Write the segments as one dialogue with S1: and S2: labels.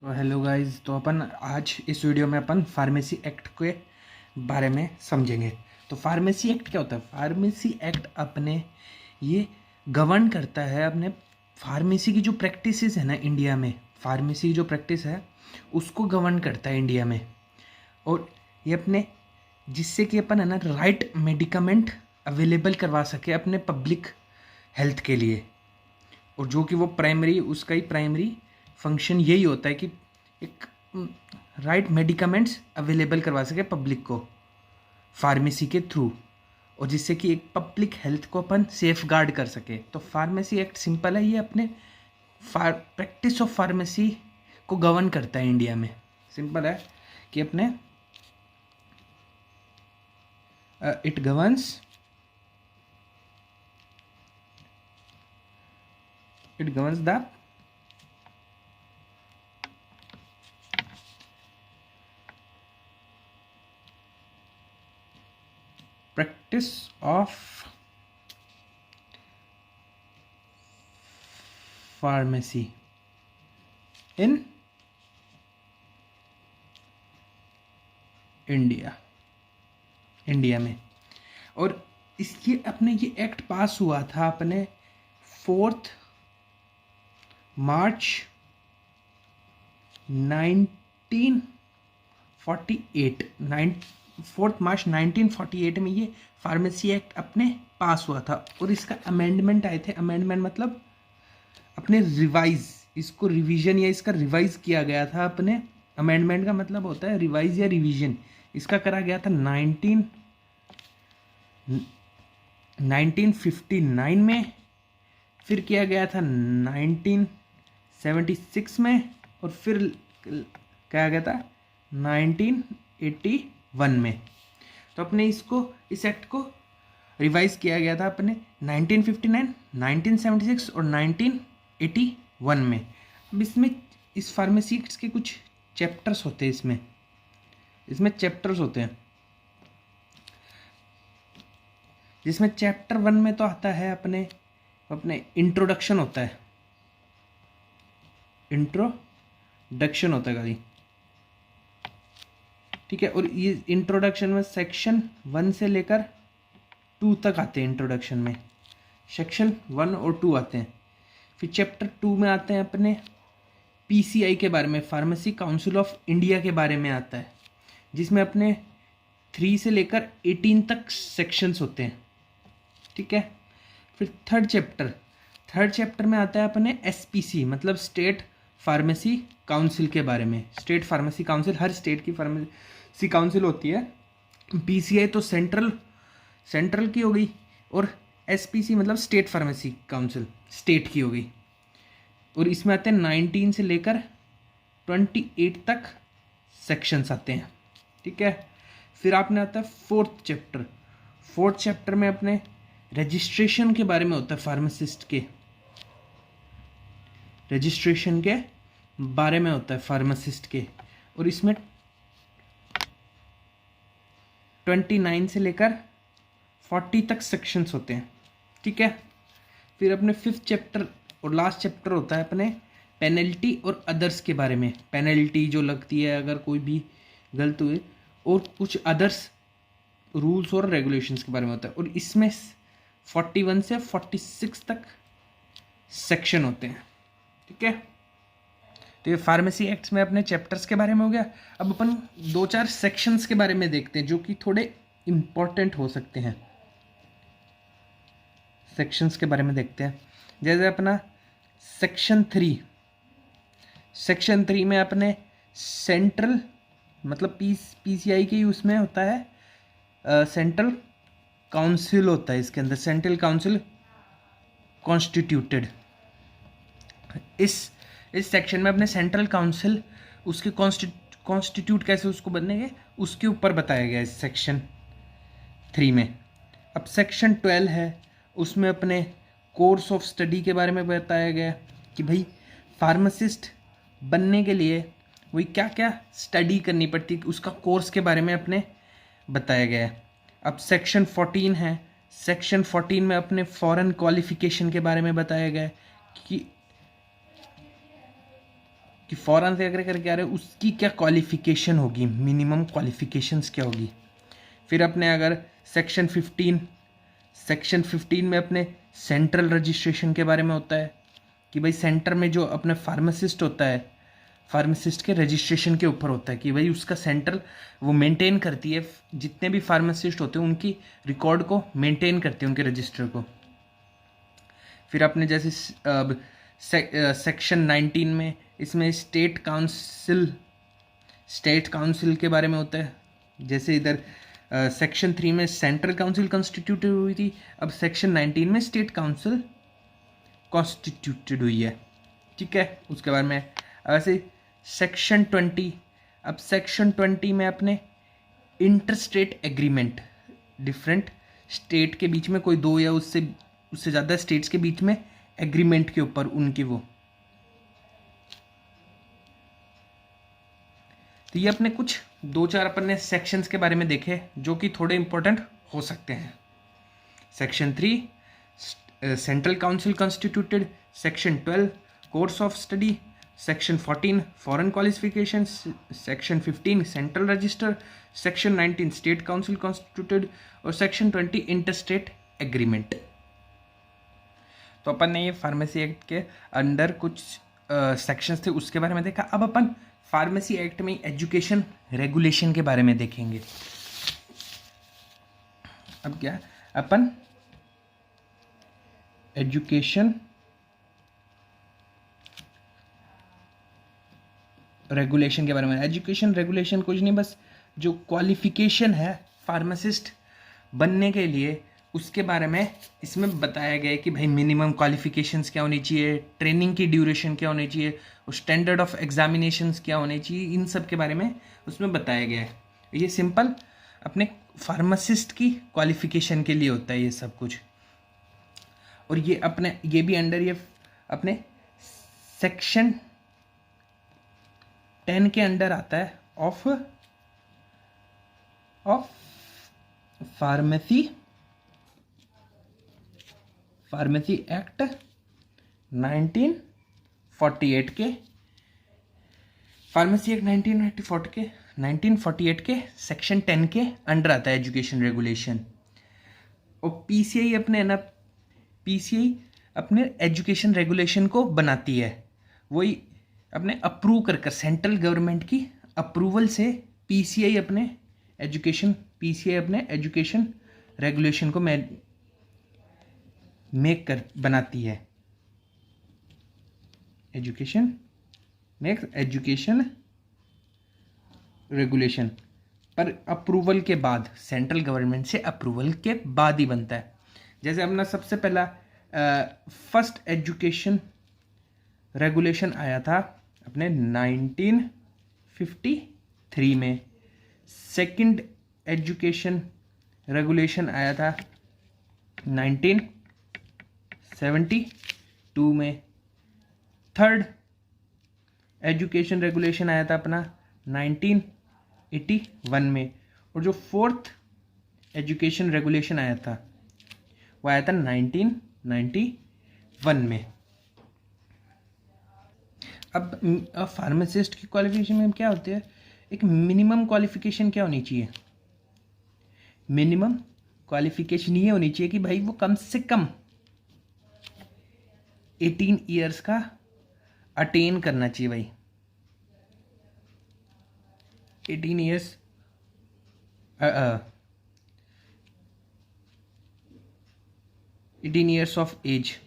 S1: तो hello guys, तो अपन आज इस वीडियो में अपन फार्मेसी एक्ट के बारे में समझेंगे। तो फार्मेसी एक्ट क्या होता है? फार्मेसी एक्ट अपने ये गवर्न करता है अपने फार्मेसी की जो प्रैक्टिसेस है ना इंडिया में, फार्मेसी की जो प्रैक्टिस है उसको गवर्न करता है इंडिया में। और ये अपने जिससे कि अपन है ना राइट मेडिकामेंट अवेलेबल करवा सके अपने पब्लिक हेल्थ के लिए। और जो कि वो प्राइमरी उसका ही प्राइमरी फंक्शन यही होता है कि एक राइट मेडिकामेंट्स अवेलेबल करवा सके पब्लिक को फार्मेसी के थ्रू, और जिससे कि एक पब्लिक हेल्थ को अपन सेफ गार्ड कर सके। तो फार्मेसी एक्ट सिंपल है, ये अपने प्रैक्टिस ऑफ फार्मेसी को गवर्न करता है इंडिया में। सिंपल है कि अपने it governs the practice of pharmacy in India में। और इसके अपने ये एक्ट पास हुआ था अपने 4 मार्च 1948 में ये फार्मेसी एक्ट अपने पास हुआ था। और इसका अमेंडमेंट आए थे, अमेंडमेंट मतलब अपने रिवाइज, इसको रिवीजन या इसका रिवाइज किया गया था अपने। अमेंडमेंट का मतलब होता है रिवाइज या रिवीजन। इसका करा गया था 1959 में, फिर किया गया था 1976 में, और फिर किया गया था 1981 में। तो अपने इस एक्ट को रिवाइज किया गया था अपने 1959, 1976 और 1981 में। अब इसमें इस फार्मेसी एक्ट्स के कुछ चैप्टर्स होते हैं, इसमें चैप्टर्स होते हैं, जिसमें चैप्टर 1 में तो आता है अपने इंट्रोडक्शन होता है, इंट्रोडक्शन होता है गाली, ठीक है। और ये इंट्रोडक्शन में सेक्शन 1 से लेकर 2 तक आते हैं। इंट्रोडक्शन में सेक्शन 1 और 2 आते हैं। फिर चैप्टर 2 में आते हैं अपने पीसीआई के बारे में, फार्मेसी काउंसिल ऑफ इंडिया के बारे में आता है, जिसमें अपने 3 से लेकर 18 तक सेक्शंस होते हैं, ठीक है। फिर थर्ड चैप्टर में आता है अपने एसपीसी मतलब स्टेट फार्मेसी काउंसिल के बारे में। स्टेट फार्मेसी काउंसिल, हर स्टेट की फार्मेसी काउंसिल होती है। पीसीआई तो सेंट्रल की हो गई, और एसपीसी मतलब स्टेट फार्मेसी काउंसिल स्टेट की हो गई। और इसमें आते हैं 19 से लेकर 28 तक सेक्शंस आते हैं, ठीक है। फिर आपने आता है फोर्थ चैप्टर में अपने रजिस्ट्रेशन के बारे में होता है, फार्मासिस्ट के रजिस्ट्रेशन के बारे में होता है फार्मासिस्ट के। और इसमें 29 से लेकर 40 तक सेक्शंस होते हैं, ठीक है। फिर अपने 5th चैप्टर और लास्ट चैप्टर होता है अपने पेनल्टी और अदर्स के बारे में। पेनल्टी जो लगती है अगर कोई भी गलत हुए, और कुछ अदर्स रूल्स और रेगुलेशंस के बारे में होता है। और इसमें 41 से 46 तक सेक्शन होते हैं, ठीक है। तो ये फार्मेसी एक्ट्स में अपने चैप्टर्स के बारे में हो गया। अब अपन 2-4 सेक्शंस के बारे में देखते हैं जो कि थोड़े इम्पोर्टेंट हो सकते हैं। सेक्शंस के बारे में देखते हैं, जैसे अपना सेक्शन 3 में अपने सेंट्रल मतलब पीसीआई के यूज़ में होता है, सेंट्रल काउंसिल होता है इसके अंदर, सेंट्रल काउंसिल कॉन्स्टिट्यूटेड। इस सेक्शन में अपने सेंट्रल काउंसिल उसके कॉन्स्टिट्यूट कैसे उसको बनेंगे उसके ऊपर बताया गया है इस सेक्शन 3 में। अब सेक्शन 12 है, उसमें अपने कोर्स ऑफ स्टडी के बारे में बताया गया कि भाई फार्मासिस्ट बनने के लिए वही क्या क्या स्टडी करनी पड़ती है, उसका कोर्स के बारे में अपने बताया गया है। अब सेक्शन 14 है, सेक्शन 14 में अपने फॉरेन क्वालिफिकेशन के बारे में बताया गया है कि कि फौरन से अगर करके आ रहे हो उसकी क्या क्वालिफिकेशन होगी, मिनिमम क्वालिफिकेशंस क्या होगी। फिर अपने अगर सेक्शन 15 में अपने सेंट्रल रजिस्ट्रेशन के बारे में होता है कि भाई सेंटर में जो अपने फार्मासिस्ट होता है, फार्मासिस्ट के रजिस्ट्रेशन के ऊपर होता है कि भाई उसका सेंट्रल वो मेंटेन करती है, जितने भी फार्मासिस्ट होते हैं उनकी रिकॉर्ड को मेंटेन करती है, उनके रजिस्टर को। फिर अपने जैसे सेक्शन 19 में इसमें स्टेट काउंसिल के बारे में होता है। जैसे इधर सेक्शन 3 में सेंट्रल काउंसिल कॉन्स्टिट्यूटेड हुई थी, अब सेक्शन 19 में स्टेट काउंसिल कॉन्स्टिट्यूटेड हुई है, ठीक है। उसके बाद में वैसे सेक्शन 20, अब सेक्शन 20 में अपने इंटरस्टेट एग्रीमेंट, डिफरेंट स्टेट के बीच में कोई दो या उससे ज़्यादा स्टेट्स के बीच में एग्रीमेंट के ऊपर उनकी वो, तो ये अपने कुछ 2-4 अपने सेक्शंस के बारे में देखे जो कि थोड़े इंपॉर्टेंट हो सकते हैं। Section 3 central council constituted, section 12 course of study, section 14 foreign qualification, section 15 central register, section 19 state council constituted और सेक्शन 20 इंटरस्टेट एग्रीमेंट। तो अपन ने ये फार्मेसी एक्ट के अंडर कुछ सेक्शंस थे उसके बारे में देखा। अब अपन फार्मेसी एक्ट में एजुकेशन रेगुलेशन के बारे में देखेंगे। अब क्या अपन एजुकेशन रेगुलेशन के बारे में, एजुकेशन रेगुलेशन कुछ नहीं, बस जो क्वालिफिकेशन है फार्मासिस्ट बनने के लिए उसके बारे में इसमें बताया गया है कि भाई मिनिमम क्वालिफिकेशंस क्या होनी चाहिए, ट्रेनिंग की ड्यूरेशन क्या होनी चाहिए और स्टैंडर्ड ऑफ एग्जामिनेशंस क्या होने चाहिए, इन सब के बारे में उसमें बताया गया है। ये सिंपल अपने फार्मासिस्ट की क्वालिफिकेशन के लिए होता है ये सब कुछ। और ये अपने ये भी अंडर ये अपने सेक्शन 10 के अंडर आता है ऑफ फार्मेसी एक्ट 1948 के, फार्मेसी एक्ट 1948 के सेक्शन 10 के अंडर आता है एजुकेशन रेगुलेशन। और पीसीआई अपने एजुकेशन रेगुलेशन को बनाती है, वही अपने अप्रूव कर सेंट्रल गवर्नमेंट की अप्रूवल से पीसीआई अपने एजुकेशन रेगुलेशन को बनाती है। एजुकेशन रेगुलेशन पर अप्रूवल के बाद, सेंट्रल गवर्नमेंट से अप्रूवल के बाद ही बनता है। जैसे अपना सबसे पहला फर्स्ट एजुकेशन रेगुलेशन आया था अपने 1953 में, सेकंड एजुकेशन रेगुलेशन आया था 1972 में, थर्ड एजुकेशन रेगुलेशन आया था अपना 1981 में, और जो फोर्थ एजुकेशन रेगुलेशन आया था वो आया था 1991 में। अब फार्मासिस्ट की क्वालिफिकेशन में क्या होती है, एक मिनिमम क्वालिफिकेशन क्या होनी चाहिए, मिनिमम क्वालिफिकेशन ये होनी चाहिए कि भाई वो कम से कम 18 ईयर्स का अटेन करना चाहिए भाई, 18 ईयर्स ऑफ एज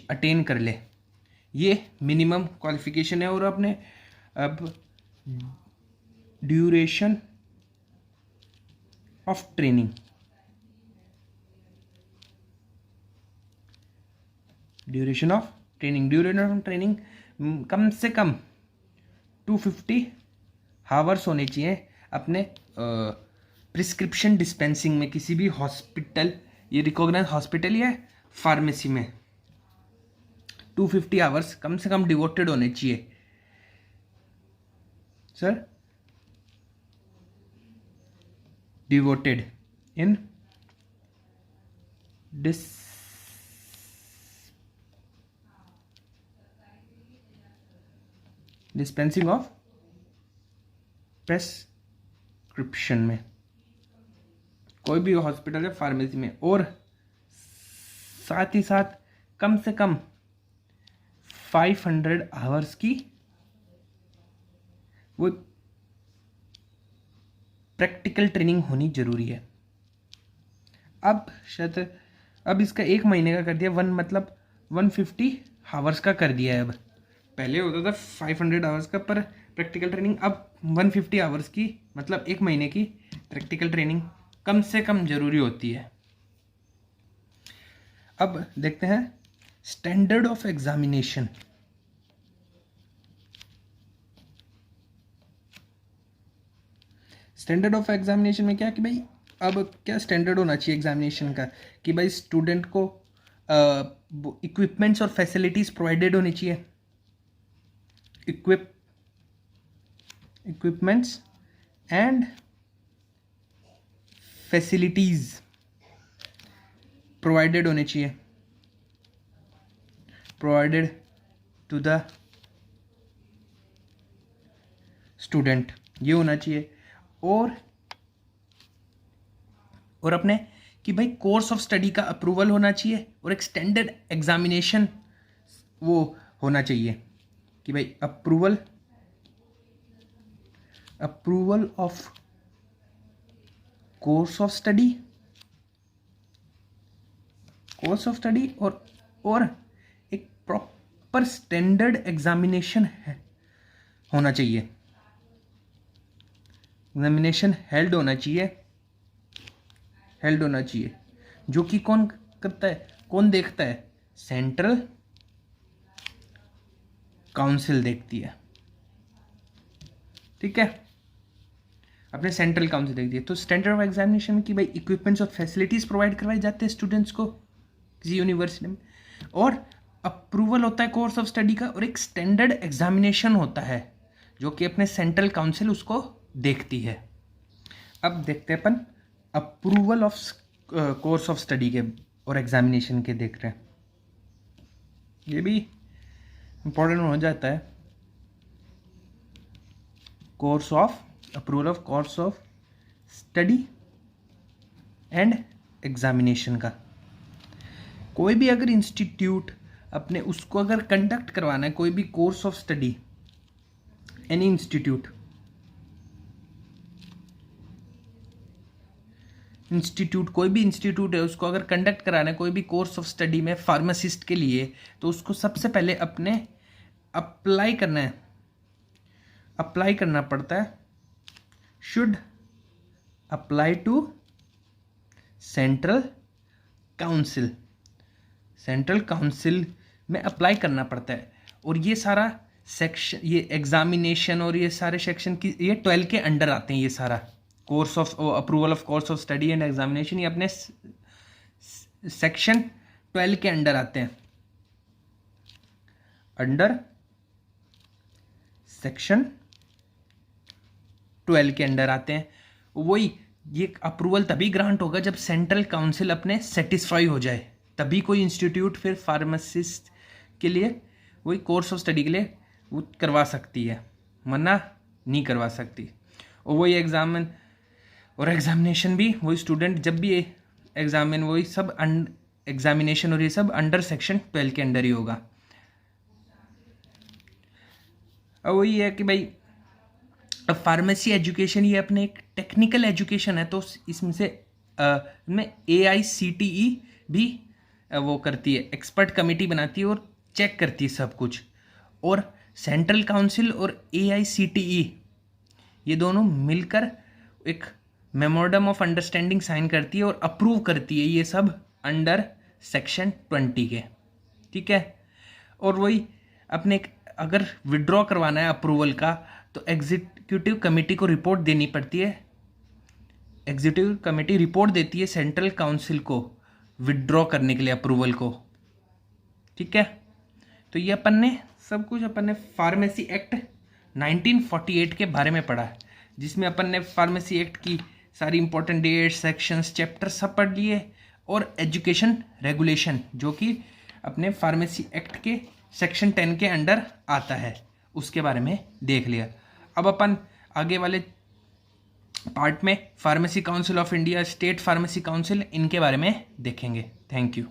S1: अटेन कर ले, ये मिनिमम क्वालिफिकेशन है। और अपने अब ड्यूरेशन ऑफ ट्रेनिंग, कम से कम 250 हावर्स होने चाहिए अपने प्रिस्क्रिप्शन डिस्पेंसिंग में, किसी भी हॉस्पिटल, ये रिकॉग्नाइज हॉस्पिटल या फार्मेसी में 250 आवर्स कम से कम डिवोटेड होने चाहिए। Sir devoted in dispensing of prescription में, कोई भी हॉस्पिटल या फार्मेसी में, और साथ ही साथ कम से कम 500 आवर्स की वो प्रैक्टिकल ट्रेनिंग होनी जरूरी है। अब इसका 1 महीने का कर दिया, 150 आवर्स का कर दिया है। अब पहले होता था 500 आवर्स का पर प्रैक्टिकल ट्रेनिंग, अब 150 आवर्स की, मतलब 1 महीने की प्रैक्टिकल ट्रेनिंग कम से कम जरूरी होती है। अब देखते हैं standard of examination. Standard of examination में क्या कि भाई अब क्या स्टैंडर्ड होना चाहिए एग्जामिनेशन का, कि भाई स्टूडेंट को इक्विपमेंट्स और फैसिलिटीज प्रोवाइडेड होनी चाहिए। इक्विपमेंट्स एंड फैसिलिटीज प्रोवाइडेड होने चाहिए, प्रोवाइडेड टू द स्टूडेंट, ये होना चाहिए। और अपने कि भाई कोर्स ऑफ स्टडी का अप्रूवल होना चाहिए, और एक स्टैंडर्ड एग्जामिनेशन वो होना चाहिए कि भाई approval of course of study और एक प्रॉपर स्टैंडर्ड एग्जामिनेशन होना चाहिए, एग्जामिनेशन हेल्ड होना चाहिए, जो कि कौन करता है, कौन देखता है, सेंट्रल काउंसिल देखती है। ठीक है, अपने सेंट्रल काउंसिल देखती है। तो स्टैंडर्ड ऑफ एग्जामिनेशन में कि भाई इक्विपमेंट्स और फैसिलिटीज प्रोवाइड करवाए जाते हैं स्टूडेंट्स को किसी यूनिवर्सिटी में, और अप्रूवल होता है कोर्स ऑफ स्टडी का, और एक स्टैंडर्ड एग्जामिनेशन होता है जो कि अपने सेंट्रल काउंसिल उसको देखती है। अब देखते हैं अपन approval of course of study के और एग्जामिनेशन के देख रहे हैं, ये भी इंपॉर्टेंट हो जाता है। Approval of course of study and examination का, कोई भी अगर इंस्टीट्यूट अपने उसको अगर कंडक्ट करवाना है, कोई भी course of study, any institute कोई भी इंस्टीट्यूट है उसको अगर कंडक्ट कराना है कोई भी कोर्स ऑफ स्टडी में फार्मासिस्ट के लिए, तो उसको सबसे पहले अपने अप्लाई करना पड़ता है, should apply to central council में अप्लाई करना पड़ता है। और ये सारा सेक्शन, ये एग्जामिनेशन और ये सारे सेक्शन की, ये 12 के अंडर आते हैं। ये सारा course of approval of course of study and examination, ये अपने सेक्शन 12 के अंडर आते हैं, अंडर सेक्शन 12 के अंडर आते हैं। वही ये अप्रूवल तभी ग्रांट होगा जब सेंट्रल काउंसिल अपने सेटिस्फाई हो जाए, तभी कोई इंस्टीट्यूट फिर फार्मासिस्ट के लिए वही कोर्स ऑफ स्टडी के लिए वो करवा सकती है, मना नहीं करवा सकती। और वही एग्जामिनेशन भी वही स्टूडेंट जब भी एग्जामिन, वही सब एग्जामिनेशन और ये सब अंडर सेक्शन 12 के अंडर ही होगा। अब वही है कि भाई अब फार्मेसी एजुकेशन ये अपने एक टेक्निकल एजुकेशन है, तो इसमें से में AICTE भी वो करती है, एक्सपर्ट कमेटी बनाती है और चेक करती है सब कुछ। और सेंट्रल काउंसिल और AICTE ये दोनों मिलकर एक मेमोरेंडम ऑफ अंडरस्टैंडिंग साइन करती है और अप्रूव करती है ये सब अंडर सेक्शन 20 के। ठीक है, और वही अपने अगर विड्रॉ करवाना है अप्रूवल का तो एग्जीक्यूटिव कमेटी को रिपोर्ट देनी पड़ती है। एग्जीक्यूटिव कमेटी रिपोर्ट देती है सेंट्रल काउंसिल को विड्रॉ करने के लिए अप्रूवल को। ठीक है, तो ये अपन ने सब कुछ फार्मेसी एक्ट 1948 के बारे में पढ़ा है, जिसमें अपन ने फार्मेसी एक्ट की सारी इंपॉर्टेंट डेट्स, सेक्शंस, चैप्टर सब पढ़ लिए, और एजुकेशन रेगुलेशन जो कि अपने फार्मेसी एक्ट के सेक्शन 10 के अंडर आता है, उसके बारे में देख लिया। अब अपन आगे वाले पार्ट में pharmacy council of India, state pharmacy council, इनके बारे में देखेंगे। Thank you.